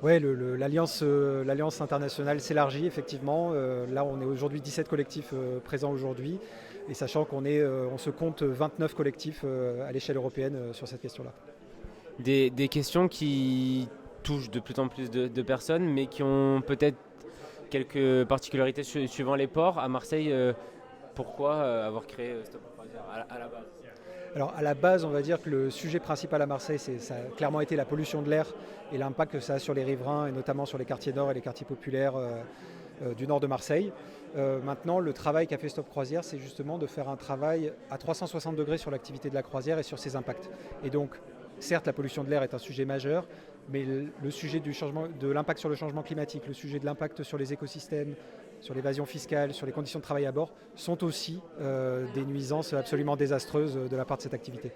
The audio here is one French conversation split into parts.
Ouais, l'alliance internationale s'élargit effectivement. Là, on est aujourd'hui 17 collectifs présents aujourd'hui, et sachant on se compte 29 collectifs à l'échelle européenne sur cette question-là. Des questions qui touchent de plus en plus de personnes, mais qui ont peut-être quelques particularités suivant les ports. À Marseille, pourquoi avoir créé Stop Croisière à la base? Alors à la base, on va dire que le sujet principal à Marseille, ça a clairement été la pollution de l'air et l'impact que ça a sur les riverains et notamment sur les quartiers nord et les quartiers populaires du nord de Marseille. Maintenant, le travail qu'a fait Stop Croisière, c'est justement de faire un travail à 360 degrés sur l'activité de la croisière et sur ses impacts. Et donc, certes, la pollution de l'air est un sujet majeur, mais le sujet de l'impact sur le changement climatique, le sujet de l'impact sur les écosystèmes, sur l'évasion fiscale, sur les conditions de travail à bord, sont aussi des nuisances absolument désastreuses de la part de cette activité.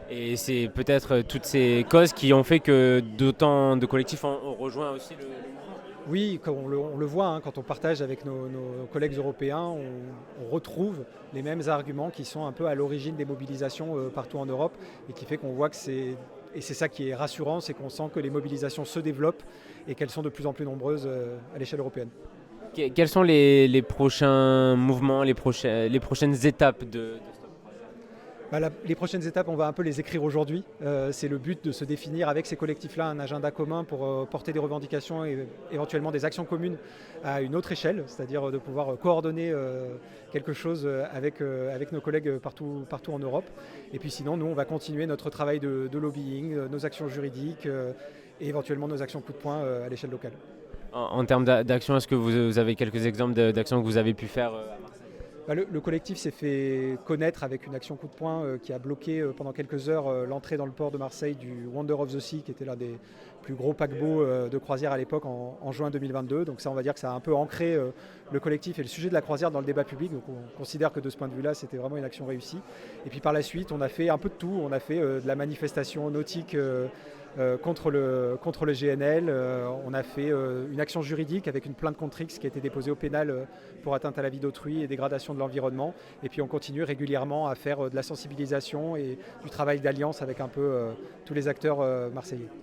Et c'est peut-être toutes ces causes qui ont fait que d'autant de collectifs ont rejoint aussi le mouvement. Oui, on le voit, hein, quand on partage avec nos collègues européens, on retrouve les mêmes arguments qui sont un peu à l'origine des mobilisations partout en Europe, et qui fait qu'on voit que c'est ça qui est rassurant, c'est qu'on sent que les mobilisations se développent et qu'elles sont de plus en plus nombreuses à l'échelle européenne. Quels sont les prochains mouvements, les prochaines étapes de Stop? Bah, les prochaines étapes, on va un peu les écrire aujourd'hui. C'est le but de se définir avec ces collectifs-là un agenda commun pour porter des revendications et éventuellement des actions communes à une autre échelle, c'est-à-dire de pouvoir coordonner quelque chose avec nos collègues partout en Europe. Et puis sinon, nous, on va continuer notre travail de lobbying, nos actions juridiques et éventuellement nos actions coup de poing à l'échelle locale. En termes d'action, est-ce que vous avez quelques exemples d'actions que vous avez pu faire à Marseille? Bah, le collectif s'est fait connaître avec une action coup de poing qui a bloqué pendant quelques heures l'entrée dans le port de Marseille du Wonder of the Sea, qui était l'un des plus gros paquebots de croisière à l'époque en juin 2022. Donc ça, on va dire que ça a un peu ancré le collectif et le sujet de la croisière dans le débat public. Donc on considère que de ce point de vue-là, c'était vraiment une action réussie. Et puis par la suite, on a fait un peu de tout. On a fait de la manifestation nautique contre le GNL. On a fait une action juridique avec une plainte contre X qui a été déposée au pénal pour atteinte à la vie d'autrui et dégradation de l'environnement. Et puis on continue régulièrement à faire de la sensibilisation et du travail d'alliance avec un peu tous les acteurs marseillais.